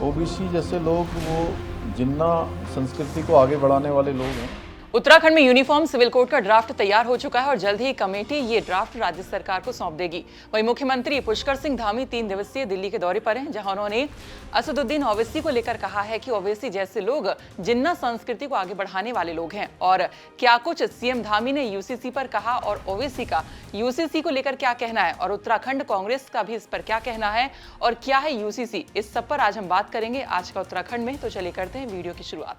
OBC जैसे लोग वो जिन्ना संस्कृति को आगे बढ़ाने वाले लोग हैं। उत्तराखंड में यूनिफॉर्म सिविल कोड का ड्राफ्ट तैयार हो चुका है और जल्द ही कमेटी ये ड्राफ्ट राज्य सरकार को सौंप देगी। वहीं मुख्यमंत्री पुष्कर सिंह धामी 3 दिवसीय दिल्ली के दौरे पर हैं, जहां उन्होंने असदुद्दीन ओवैसी को लेकर कहा है कि ओवैसी जैसे लोग जिन्ना संस्कृति को आगे बढ़ाने वाले लोग हैं। और क्या कुछ सीएम धामी ने यूसीसी पर कहा और ओवैसी का यूसीसी को लेकर क्या कहना है और उत्तराखंड कांग्रेस का भी इस पर क्या कहना है और क्या है यूसीसी, इस सब पर आज हम बात करेंगे आज का उत्तराखंड में। तो चलिए करते हैं वीडियो की शुरुआत।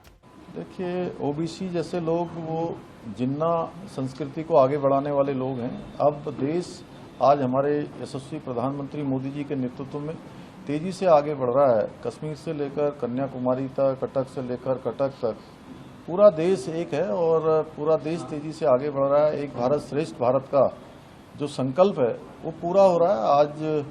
देखिए, ओबीसी जैसे लोग वो जिन्ना संस्कृति को आगे बढ़ाने वाले लोग हैं। अब देश आज हमारे यशस्वी प्रधानमंत्री मोदी जी के नेतृत्व में तेजी से आगे बढ़ रहा है। कश्मीर से लेकर कन्याकुमारी तक, कटक से लेकर कटक तक पूरा देश एक है और पूरा देश तेजी से आगे बढ़ रहा है। एक भारत श्रेष्ठ भारत का जो संकल्प है वो पूरा हो रहा है। आज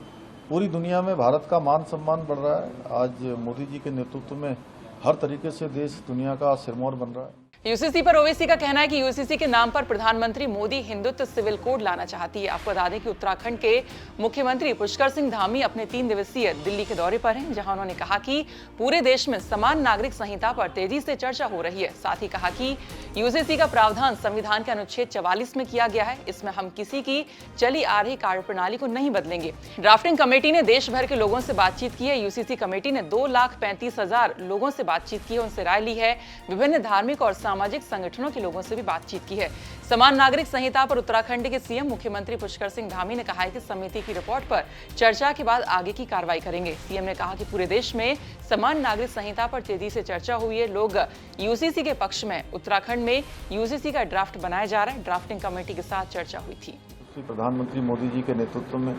पूरी दुनिया में भारत का मान सम्मान बढ़ रहा है। आज मोदी जी के नेतृत्व में हर तरीके से देश दुनिया का सिरमौर बन रहा है। यूसीसी पर ओवैसी का कहना है कि यूसीसी के नाम पर प्रधानमंत्री मोदी हिंदुत्व सिविल कोड लाना चाहती है। आपको बता दें कि उत्तराखंड के मुख्यमंत्री पुष्कर सिंह धामी अपने 3 दिवसीय दिल्ली के दौरे पर हैं, जहां उन्होंने कहा कि पूरे देश में समान नागरिक संहिता पर तेजी से चर्चा हो रही है। साथ ही कहा कि यूसीसी का प्रावधान संविधान के अनुच्छेद 44 में किया गया है। इसमें हम किसी की चली आ रही कार्यप्रणाली को नहीं बदलेंगे। ड्राफ्टिंग कमेटी ने देश भर के लोगों से बातचीत की है। यूसीसी कमेटी ने 2,35,000 लोगों से बातचीत की है, उनसे राय ली है। विभिन्न धार्मिक और सामाजिक संगठनों के लोगों से भी बातचीत की है। समान नागरिक संहिता पर उत्तराखंड के सीएम मुख्यमंत्री पुष्कर सिंह धामी ने कहा है कि समिति की रिपोर्ट पर चर्चा के बाद आगे की कार्रवाई करेंगे। सीएम ने कहा कि पूरे देश में समान नागरिक संहिता पर तेजी से चर्चा हुई है। लोग यूसीसी के पक्ष में। उत्तराखंड में यूसीसी का ड्राफ्ट बनाया जा रहा है। ड्राफ्टिंग कमेटी के साथ चर्चा हुई थी। प्रधानमंत्री मोदी जी के नेतृत्व में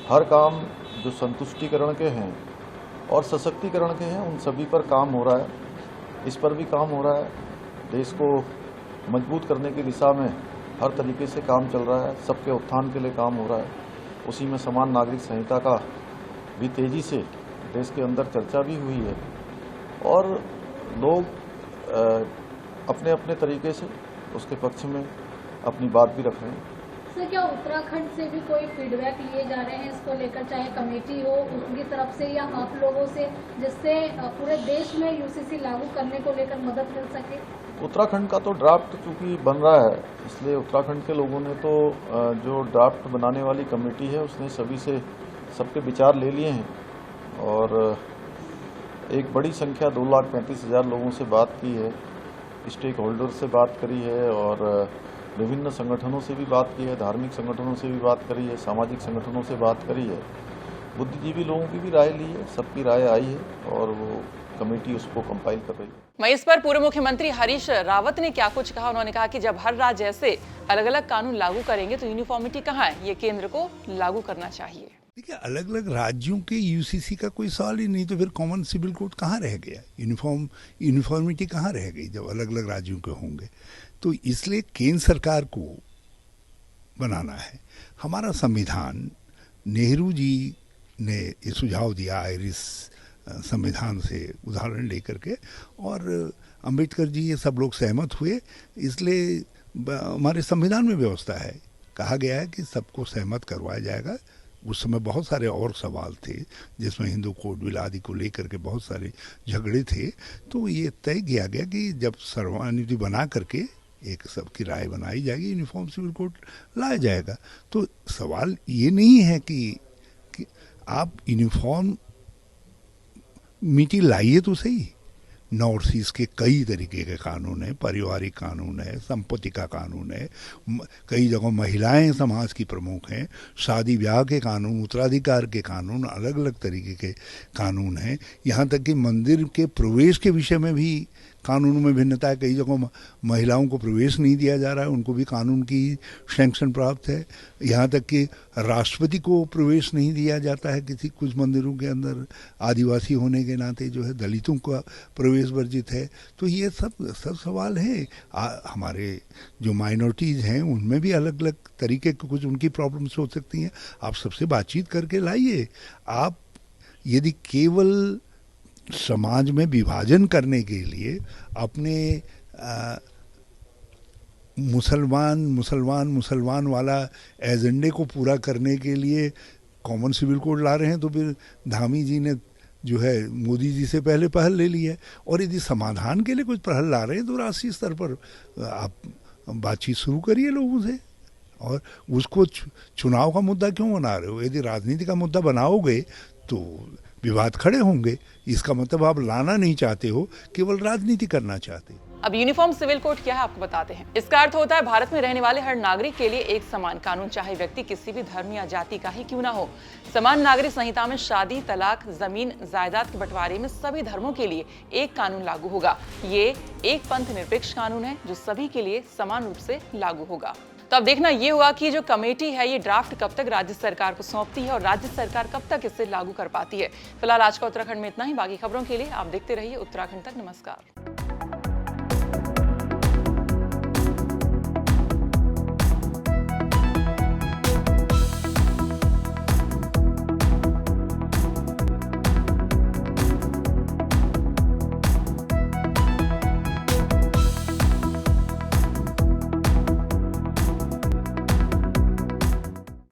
हर काम जो संतुष्टिकरण के हैं और सशक्तिकरण के हैं उन सभी पर काम हो रहा है। इस पर भी काम हो रहा है। देश को मजबूत करने की दिशा में हर तरीके से काम चल रहा है। सबके उत्थान के लिए काम हो रहा है। उसी में समान नागरिक संहिता का भी तेजी से देश के अंदर चर्चा भी हुई है और लोग अपने अपने तरीके से उसके पक्ष में अपनी बात भी रख रहे हैं। सर, क्या उत्तराखंड से भी कोई फीडबैक लिए जा रहे हैं इसको लेकर, चाहे कमेटी हो उनकी तरफ से या आप लोगों से, जिससे पूरे देश में यूसीसी लागू करने को लेकर मदद मिल सके? उत्तराखंड का तो ड्राफ्ट चूंकि बन रहा है, इसलिए उत्तराखंड के लोगों ने तो जो ड्राफ्ट बनाने वाली कमेटी है उसने सभी से सबके विचार ले लिए हैं और एक बड़ी संख्या 2,35,000 लोगों से बात की है, स्टेक होल्डर से बात करी है और विभिन्न संगठनों से भी बात की है, धार्मिक संगठनों से भी बात करी है, सामाजिक संगठनों से बात करी है, बुद्धिजीवी लोगों की भी राय ली है। सबकी राय आई है और वो कमेटी उसको कंपाइल कर रही है। वहीं इस पर पूर्व मुख्यमंत्री हरीश रावत ने क्या कुछ कहा। उन्होंने कहा कि जब हर राज्य ऐसे अलग अलग कानून लागू करेंगे तो यूनिफॉर्मिटी कहाँ है, ये केंद्र को लागू करना चाहिए। देखिए, अलग अलग राज्यों के यूसीसी का कोई सवाल ही नहीं, तो फिर कॉमन सिविल कोड कहाँ रह गया, यूनिफॉर्मिटी कहाँ रह गई जब अलग अलग राज्यों के होंगे। तो इसलिए केंद्र सरकार को बनाना है। हमारा संविधान, नेहरू जी ने ये सुझाव दिया आयरिश संविधान से उदाहरण लेकर के, और अंबेडकर जी ये सब लोग सहमत हुए। इसलिए हमारे संविधान में व्यवस्था है, कहा गया है कि सबको सहमत करवाया जाएगा। उस समय बहुत सारे और सवाल थे जिसमें हिंदू कोड बिल आदि को लेकर के बहुत सारे झगड़े थे। तो ये तय किया गया कि जब सर्वानुमति बना करके एक सबकी राय बनाई जाएगी, यूनिफॉर्म सिविल कोड लाया जाएगा। तो सवाल ये नहीं है कि आप यूनिफॉर्म मिटी लाइए तो सही। नॉर्थ ईस्ट के कई तरीके के कानून है, पारिवारिक कानून है, संपत्ति का कानून है, कई जगह महिलाएं समाज की प्रमुख हैं, शादी ब्याह के कानून, उत्तराधिकार के कानून, अलग अलग तरीके के कानून हैं। यहाँ तक कि मंदिर के प्रवेश के विषय में भी कानूनों में भिन्नता है। कई जगह महिलाओं को प्रवेश नहीं दिया जा रहा है, उनको भी कानून की सैंक्शन प्राप्त है। यहाँ तक कि राष्ट्रपति को प्रवेश नहीं दिया जाता है कुछ मंदिरों के अंदर, आदिवासी होने के नाते जो है दलितों का प्रवेश वर्जित है। तो ये सब सवाल है। हमारे जो माइनॉरिटीज़ हैं उनमें भी अलग अलग तरीके के कुछ उनकी प्रॉब्लम्स हो सकती हैं। आप सबसे बातचीत करके लाइए। आप यदि केवल समाज में विभाजन करने के लिए अपने मुसलमान वाला एजेंडे को पूरा करने के लिए कॉमन सिविल कोड ला रहे हैं, तो फिर धामी जी ने जो है मोदी जी से पहले पहल ले ली है। और यदि समाधान के लिए कुछ पहल ला रहे हैं तो राष्ट्रीय स्तर पर आप बातचीत शुरू करिए लोगों से, और उसको चुनाव का मुद्दा क्यों बना रहे हो? यदि राजनीति का मुद्दा बनाओगे तो विवाद खड़े होंगे। इसका मतलब आप लाना नहीं चाहते हो, केवल राजनीति करना चाहते हो। अब यूनिफॉर्म सिविल कोड क्या है आपको बताते हैं। इसका अर्थ होता है भारत में रहने वाले हर नागरिक के लिए एक समान कानून, चाहे व्यक्ति किसी भी धर्म या जाति का ही क्यों ना हो। समान नागरिक संहिता में शादी, तलाक, जमीन, जायदाद के बंटवारे में सभी धर्मों के लिए एक कानून लागू होगा। ये एक पंथ निरपेक्ष कानून है जो सभी के लिए समान रूप से लागू होगा। तो अब देखना ये होगा कि जो कमेटी है ये ड्राफ्ट कब तक राज्य सरकार को सौंपती है और राज्य सरकार कब तक इसे लागू कर पाती है। फिलहाल आज का उत्तराखंड में इतना ही। बाकी खबरों के लिए आप देखते रहिए उत्तराखंड तक। नमस्कार।